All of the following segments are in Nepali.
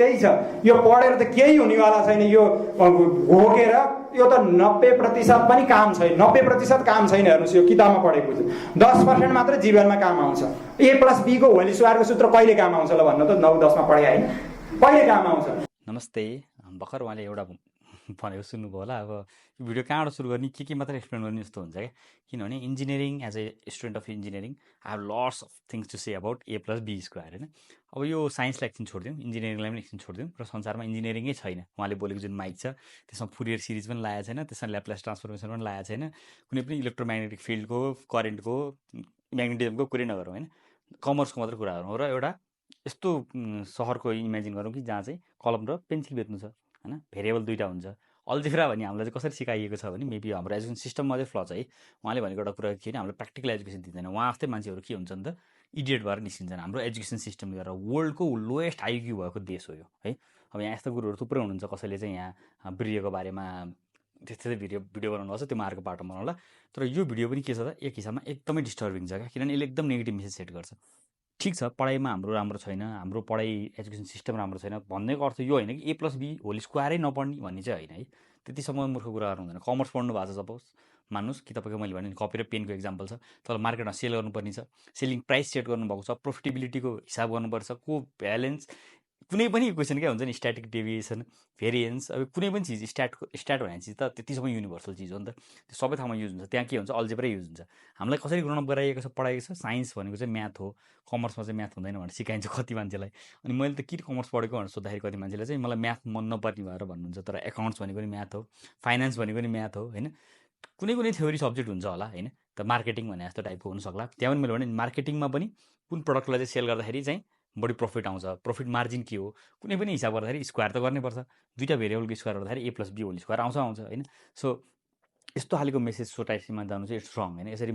त्यही छ। यो पढेर त केही हुनेवाला छैन। यो घोकेर यो त 90% पनि काम छैन। 90% काम छैन। हेर्नुहोस् यो किताबमा पढेको छु 10% मात्र जीवनमा काम आउँछ। A+B को होल स्क्वायरको सूत्र कहिले काम आउँछ ल भन्नु त? 9-10 मा पढे हैन, कहिले काम आउँछ? नमस्ते। भर्खर उहाँले एउटा भनेको सुन्नुभयो होला। अब यो भिडियो कहाँबाट सुरु गर्ने, के मात्र एक्सप्लेन गर्ने जस्तो हुन्छ क्या। किनभने engineering as a student of engineering I have lots of things to say about A+B square होइन। अब यो साइन्सलाई एकछिन छोडिदिउँ, इन्जिनियरिङलाई पनि एकछिन छोडिदिउँ र संसारमा इन्जिनियरिङै छैन। उहाँले बोलेको जुन माइक छ त्यसमा फुरियर सिरिज पनि लागेको छैन, त्यसमा ल्याप्लेस ट्रान्सफर्मेसन पनि लागेको छैन, कुनै पनि इलेक्ट्रोम्याग्नेटिक फिल्डको, करेन्टको, म्याग्नेटिजमको कुरै नगरौँ होइन। कमर्सको मात्र कुरा गरौँ र एउटा यस्तो सहरको इमेजिन गरौँ कि जहाँ चाहिँ कलम र पेन्सिल बेच्नु छ होइन। भेरिएबल दुईवटा हुन्छ। अल्जेब्रा भन्ने हामीलाई चाहिँ कसरी सिकाइएको छ भने मेबी हाम्रो एजुकेसन सिस्टममा चाहिँ फ्ल छ है। उहाँले भनेको एउटा कुरा के भने हामीलाई प्र्याक्टिकल एजुकेसन दिँदैन। उहाँ जस्तै मान्छेहरू के हुन्छ नि त, इडियट भएर निस्किन्छन् हाम्रो एजुकेसन सिस्टमले गर्दा। वर्ल्डको लोएस्ट आइक्यू भएको देश हो यो है। अब यहाँ यस्तो कुरोहरू थुप्रै हुनुहुन्छ। कसैले चाहिँ यहाँ ब्रियको बारेमा त्यस्तै भिडियो बनाउनु भएको छ, त्यो मार्को बाटो बनाउला। तर यो भिडियो पनि के छ त, एक हिसाबमा एकदमै डिस्टर्बिङ छ क्या। किनभने यसले एकदम नेगेटिभ मेसेज सेट गर्छ। ठिक छ, पढाइमा हाम्रो राम्रो छैन, हाम्रो पढाइ एजुकेसन सिस्टम राम्रो छैन भन्नेको अर्थ यो होइन कि A+B होल स्क्वायरै नपढ्ने भन्ने चाहिँ होइन है। त्यतिसम्म मूर्ख कुरा गर्नु हुँदैन। कमर्स पढ्नु भएको छ सपोज मान्नुहोस् कि तपाईँको मैले भने कपी र पेनको एक्जाम्पल छ। तपाईँलाई मार्केटमा सेल गर्नुपर्ने छ, सेलिङ प्राइस सेट गर्नुभएको छ, प्रोफिटेबिलिटीको हिसाब गर्नुपर्छ, को भ्यालेन्स, कुनै पनि इक्वेसन क्या हुन्छ नि, स्ट्याटिक डेभिएसन, भेरिएन्स, अब कुनै पनि चिज स्ट्याट भन्ने चिज त त्यतिसम्म युनिभर्सल चिज हो नि त। त्यो सबै ठाउँमा युज हुन्छ। त्यहाँ के हुन्छ, अल्जेब्रै युज हुन्छ। हामीलाई कसरी ग्रोन अप गराइएको छ, पढाइएको छ, साइन्स भनेको चाहिँ म्याथ हो, कमर्समा चाहिँ म्याथ हुँदैन भनेर सिकाइन्छ कति मान्छेलाई। अनि मैले त किन कमर्स पढेको भनेर सोद्धाखेरि कति मान्छेले चाहिँ मलाई म्याथ मन नपर्ने भएर भन्नुहुन्छ। तर एकाउन्ट्स भनेको नि म्याथ हो, फाइनेन्स भनेको नि म्याथ हो होइन। कुनै थ्योरी सब्जेक्ट हुन्छ होला होइन। त मार्केटिङ भने जस्तो टाइपको हुनसक्ला। त्यहाँ पनि मैले भने मार्केटिङमा पनि कुन प्रडक्टलाई चाहिँ सेल गर्दाखेरि चाहिँ बढी प्रफिट आउँछ, प्रफिट मार्जिन के हो, कुनै पनि हिसाब गर्दाखेरि स्क्वायर त गर्नैपर्छ। दुईवटा भेरिएबलको स्क्वायर गर्दाखेरि A+B होल स्क्वायर आउँछ होइन। सो यस्तो खालको मेसेज सोसाइटीमा जानु चाहिँ इट्स रङ होइन। यसरी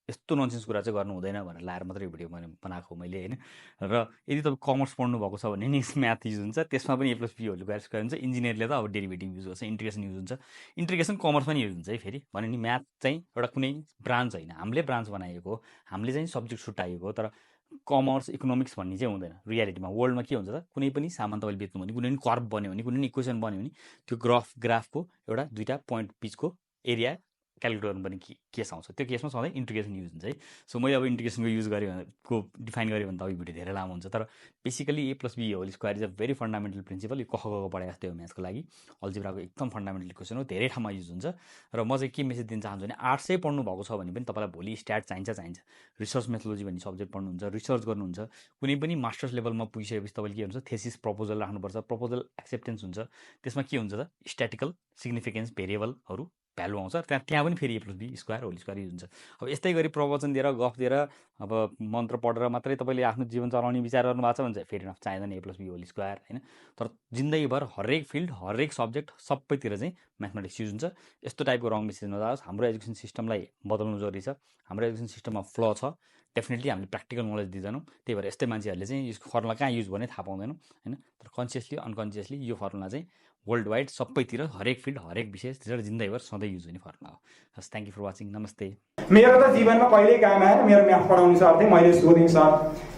यस्तो ननसेन्स कुरा चाहिँ गर्नु हुँदैन भनेर लाएर मात्रै भिडियो बनाएको मैले होइन। र यदि तपाईँ कमर्स पढ्नु भएको छ भने नि म्याथ युज हुन्छ, त्यसमा पनि A+B होल स्क्वायर हुन्छ। इन्जिनियरले त अब डेरिभेटिभ युज गर्छ, इन्टिग्रेसन युज हुन्छ। इन्टिग्रेसन कमर्स पनि युज हुन्छ है। फेरि भने नि म्याथ चाहिँ एउटा कुनै ब्रान्च होइन, हामीले ब्रान्च बनाएको हो, हामीले चाहिँ सब्जेक्ट छुट्याएको हो। तर कमर्स इकोनोमिक्स भन्ने चाहिँ हुँदैन। रियालिटीमा वर्ल्डमा के हुन्छ त, कुनै पनि सामान तपाईँले बेच्नु भने, कुनै पनि कर्भ बन्यो भने, कुनै पनि इक्वेसन बन्यो भने त्यो ग्राफको एउटा दुईवटा पोइन्ट बिचको एरिया क्यालकुलेट गर्नुपर्ने केस आउँछ। त्यो केसमा सधैँ इन्टिग्रेसन युज हुन्छ है। सो मैले अब इन्टिग्रेसनको युज गरेँ को डिफाइन गरेँ भने त अब भिडियो धेरै लामो हुन्छ। तर basically A+B whole square is a very fundamental principle. यो कखको पढाइ जस्तै हो म्याथ्सको लागि। अल्जेब्राको एकदम फन्डामेन्टल इक्वेसन हो, धेरै ठाउँमा युज हुन्छ। र म चाहिँ के मेसेज दिन चाहन्छु भने आर्ट्सै पढ्नु भएको छ भने पनि तपाईँलाई भोलि स्ट्याट चाहिन्छ। रिसर्च मेथोलोजी भन्ने सब्जेक्ट पढ्नुहुन्छ, रिसर्च गर्नुहुन्छ, कुनै पनि मास्टर्स लेभलमा पुगिसकेपछि तपाईँले के हुन्छ, थेसिस प्रपोजल राख्नुपर्छ, प्रपोजल एक्सेप्टेन्स हुन्छ। त्यसमा के हुन्छ त, स्ट्याटिकल सिग्निफिकेन्स भेरिएबलहरू भ्यालु आउँछ। त्यहाँ पनि फेरि A+B square whole square use हुन्छ। अब यस्तै गरी प्रवचन दिएर, गफ दिएर, अब मन्त्र पढेर मात्रै तपाईँले आफ्नो जीवन चलाउने विचार गर्नु भएको छ भने चाहिँ फेरि चाहिँदैन A+B होल स्क्वायर होइन। तर जिन्दगीभर हरेक फिल्ड, हरेक सब्जेक्ट सबैतिर चाहिँ म्याथमेटिक्स युज हुन्छ। यस्तो टाइपको रङ मेसेज नजाओस्। हाम्रो एजुकेसन सिस्टमलाई बदल्नु जरुरी छ। हाम्रो एजुकेसन सिस्टममा फ्ल छ, डेफिनेटली हामीले प्र्याक्टिकल नलेज दिँदैनौँ। त्यही भएर यस्तै मान्छेहरूले चाहिँ यो फर्मुला कहाँ युज गर्ने थाहा पाउँदैनौँ होइन। तर कन्सियसली अनकन्सियसली यो फर्मुला चाहिँ वर्ल्ड वाइड सबैतिर, हरेक फिल्ड, हरेक विषयतिर जिन्दगीभर सधैँ युज हुने फर्मुला हो। हस्, थ्याङ्क यू फर वाचिङ। नमस्ते। मेरो त जीवनमा कहिल्यै काम आएन। मेरो म्याथ पढाउने सर थिएँ, मैले सोधेँ सर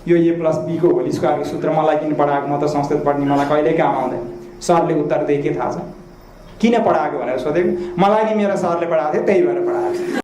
यो A+B को होल स्क्वायरको सूत्र मलाई किन पढाएको, म त संस्कृत पढ्ने, मलाई कहिल्यै काम आउँदैन। सरले उत्तर दिए के थाहा छ, किन पढाएको भनेर सोधेको। मलाई नि मेरो सरले पढाएको थियो, त्यही भएर पढाएको।